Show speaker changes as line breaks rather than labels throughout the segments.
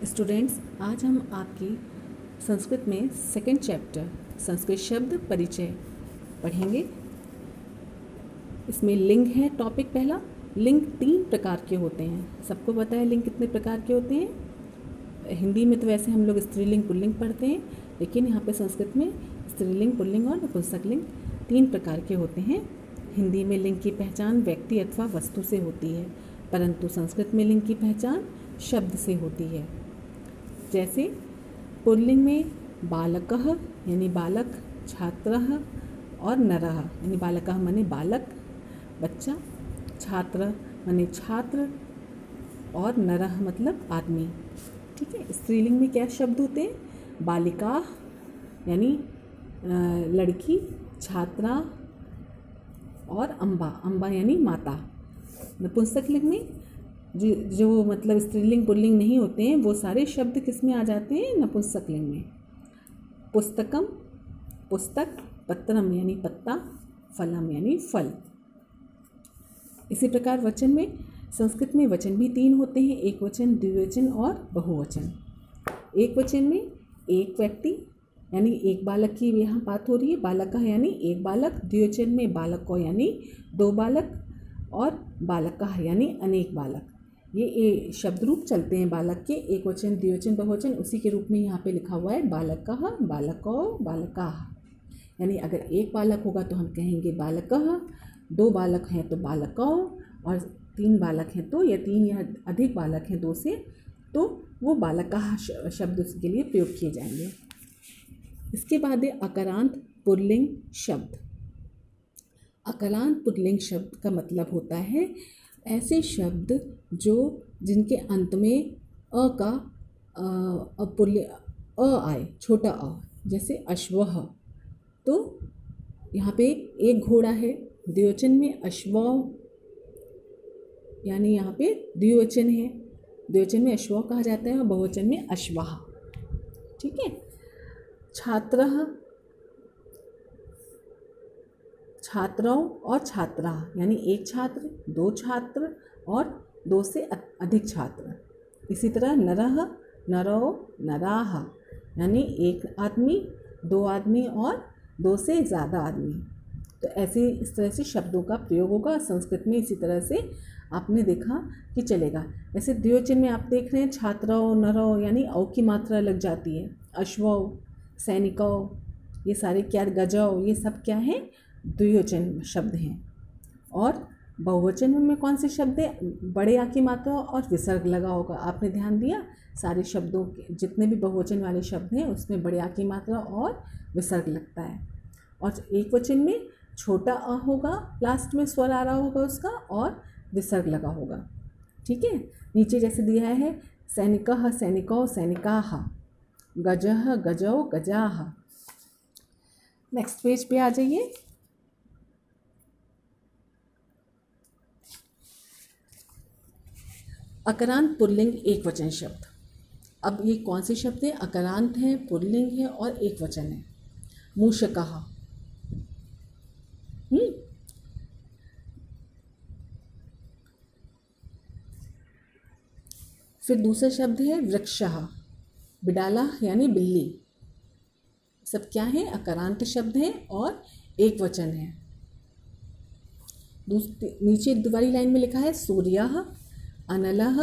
Students, आज हम आपकी संस्कृत में सेकंड चैप्टर संस्कृत शब्द परिचय पढ़ेंगे। इसमें लिंग है टॉपिक पहला। लिंग 3 प्रकार के होते हैं। सबको पता है लिंग कितने प्रकार के होते हैं। हिंदी में तो वैसे हम लोग स्त्रीलिंग पुल्लिंग पढ़ते हैं, लेकिन यहाँ पे संस्कृत में स्त्रीलिंग पुल्लिंग और नपुंसकलिंग 3 प्रकार के होते हैं। हिंदी में लिंग की पहचान व्यक्ति अथवा वस्तु से होती है, परंतु संस्कृत में लिंग की पहचान शब्द से होती है। जैसे पुल्लिंग में बालकः यानी बालक, छात्रः और नरः यानी बालकः माने बालक बच्चा, छात्र माने छात्र और नरः मतलब आदमी। ठीक है। स्त्रीलिंग में क्या शब्द होते हैं? बालिका यानी लड़की, छात्रा और अम्बा, अम्बा यानी माता। नपुंसकलिंग में जो मतलब स्त्रीलिंग पुल्लिंग नहीं होते हैं, वो सारे शब्द किस में आ जाते हैं? नपुंसकलिंग में। पुस्तकम पुस्तक, पत्रम यानी पत्ता, फलम यानी फल। इसी प्रकार वचन में संस्कृत में वचन भी 3 होते हैं, एक वचन, द्विवचन और बहुवचन। एक वचन में एक व्यक्ति यानी एक बालक की यहाँ बात हो रही है, बालक यानी एक बालक। द्विवचन में बालको यानी 2 बालक और बालकः यानी अनेक बालक। ये शब्द रूप चलते हैं बालक के, एक वचन, द्विवचन, बहुवचन। उसी के रूप में यहाँ पे लिखा हुआ है बालकः, बालको, बालकाः। यानी अगर एक बालक होगा तो हम कहेंगे बालकः, 2 बालक हैं तो बालकौ, और 3 बालक हैं तो, या 3 या अधिक बालक हैं 2 से, तो वो बालकः शब्द उसके लिए प्रयोग किए जाएंगे। इसके बाद है अकारांत पुल्लिंग शब्द। अकारांत पुल्लिंग शब्द का मतलब होता है ऐसे शब्द जिनके अंत में अ का अ आए, छोटा अ, जैसे अश्वः। तो यहाँ पे एक घोड़ा है, द्विवचन में अश्वौ यानी यहाँ पे द्विवचन है, द्विवचन में अश्वौ कहा जाता है और बहुवचन में अश्वः। ठीक है। छात्रः, छात्रौ और छात्रा यानी एक छात्र, 2 छात्र और 2 से अधिक छात्र। इसी तरह नरः, नरौ, नराः यानी एक आदमी, 2 आदमी और 2 से ज़्यादा आदमी। तो ऐसे इस तरह से शब्दों का प्रयोग होगा संस्कृत में। इसी तरह से आपने देखा कि चलेगा। ऐसे द्विवचन में आप देख रहे हैं छात्रौ, नरौ यानी औ की मात्रा लग जाती है। अश्वौ, सैनिकौ, ये सारे क्या, गजौ, ये सब क्या है? द्विवचन शब्द हैं। और बहुवचन में कौन से शब्द है? बड़े आ की मात्रा और विसर्ग लगा होगा। आपने ध्यान दिया? सारे शब्दों के जितने भी बहुवचन वाले शब्द हैं उसमें बड़े आ की मात्रा और विसर्ग लगता है। और एक वचन में छोटा अ होगा, लास्ट में स्वर आ रहा होगा उसका, और विसर्ग लगा होगा। ठीक है। नीचे जैसे दिया है सैनिकः, सैनिकौ, सैनिकाः, गजः, गजौ, गजाः। नेक्स्ट पेज पे आ जाइए। अकारांत पुल्लिंग एक वचन शब्द। अब ये कौन से शब्द है? अकारांत है, पुल्लिंग है और एक वचन है। मूषकः, फिर दूसरा शब्द है वृक्षः, बिडाला यानी बिल्ली। सब क्या है? अकारांत शब्द है और एक वचन है। नीचे वाली लाइन में लिखा है सूर्यः, अनलः,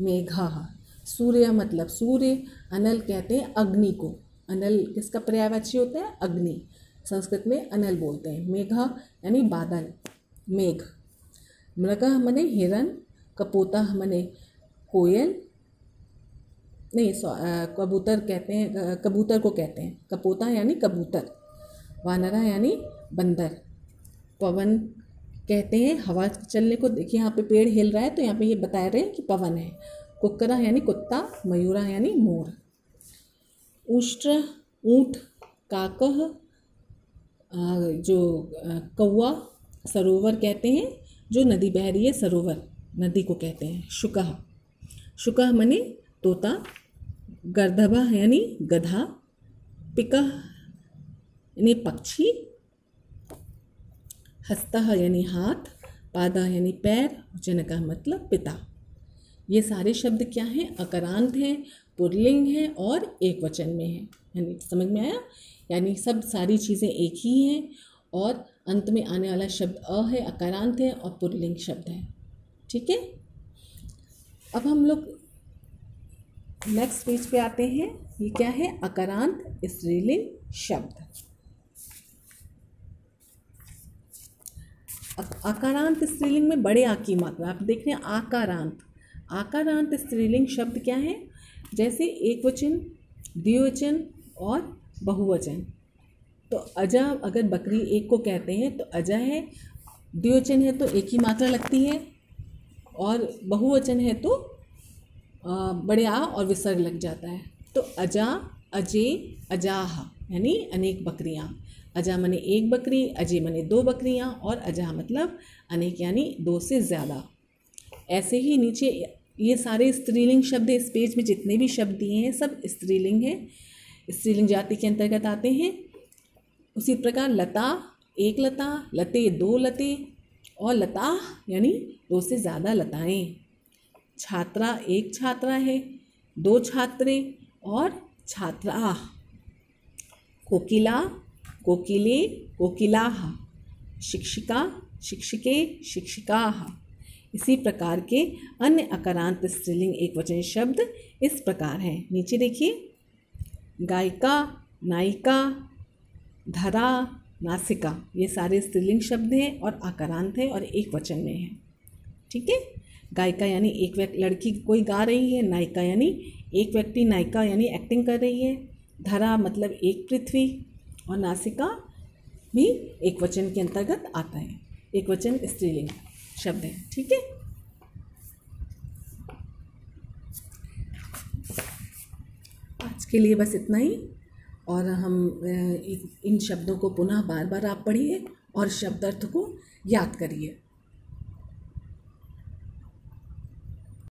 मेघः। सूर्य मतलब सूर्य, अनल कहते हैं अग्नि को। अनल किसका पर्यायवाची होता है? अग्नि। संस्कृत में अनल बोलते हैं। मेघः यानी बादल, मेघ। मृगः मने हिरण, कपोतः मने कोयल, नहीं कबूतर कहते हैं, कबूतर को कहते हैं कपोता यानी कबूतर। वानरा यानी बंदर। पवन कहते हैं हवा चलने को। देखिए यहाँ पे पेड़ हिल रहा है तो यहाँ पे ये बता रहे हैं कि पवन है। कुक्करा यानी कुत्ता, मयूरा यानी मोर। उष्ट्र ऊँट, काकः जो कौवा, सरोवर कहते हैं जो नदी बह रही है, सरोवर नदी को कहते हैं। शुकः, शुकः मने तोता। गर्दभः यानी गधा। पिकः यानी पक्षी। हस्तः यानी हाथ। पादः यानी पैर। जनकः मतलब पिता। ये सारे शब्द क्या हैं? अकारांत हैं, पुल्लिंग हैं और एक वचन में हैं। यानी समझ में आया? यानी सब सारी चीज़ें एक ही हैं और अंत में आने वाला शब्द अ है, अकारांत है और पुल्लिंग शब्द है। ठीक है, अब हम लोग नेक्स्ट पेज पे आते हैं। ये क्या है? अकारांत स्त्रीलिंग शब्द। आकारांत स्त्रीलिंग में बड़े आ की मात्रा, आप देख रहे हैं आकारांत। आकारांत स्त्रीलिंग शब्द क्या है? जैसे एक वचन, द्विवचन और बहुवचन। तो अजा, अगर बकरी एक को कहते हैं तो अजा है, द्विवचन है तो एक ही मात्रा लगती है और बहुवचन है तो बड़े आ और विसर्ग लग जाता है। तो अजा, अजे, अजाह यानी अनेक बकरियाँ। अजा मने एक बकरी, अजे मने दो बकरियाँ और अजाह मतलब अनेक यानी दो से ज़्यादा। ऐसे ही नीचे ये सारे स्त्रीलिंग शब्द इस पेज में जितने भी शब्द दिए हैं सब स्त्रीलिंग हैं, स्त्रीलिंग जाति के अंतर्गत आते हैं। उसी प्रकार लता एक लता, लते दो लते और लता यानी दो से ज़्यादा लताएं। छात्रा एक छात्रा है, दो छात्रे और छात्रा। कोकिला कोकिले कोकिलाः, शिक्षिका शिक्षिके शिक्षिकाः। इसी प्रकार के अन्य अकारांत स्त्रीलिंग एकवचन शब्द इस प्रकार हैं। नीचे देखिए, गायिका, नायिका, धरा, नासिका, ये सारे स्त्रीलिंग शब्द हैं और आकारांत हैं और एक वचन में हैं। ठीक है, गायिका यानी एक लड़की कोई गा रही है, नायिका यानी एक व्यक्ति नायिका यानी एक्टिंग कर रही है, धरा मतलब एक पृथ्वी और नासिका भी एक वचन के अंतर्गत आता है। एक वचन स्त्रीलिंग शब्द है। ठीक है, आज के लिए बस इतना ही और हम इन शब्दों को पुनः बार बार आप पढ़िए और शब्दार्थ को याद करिए।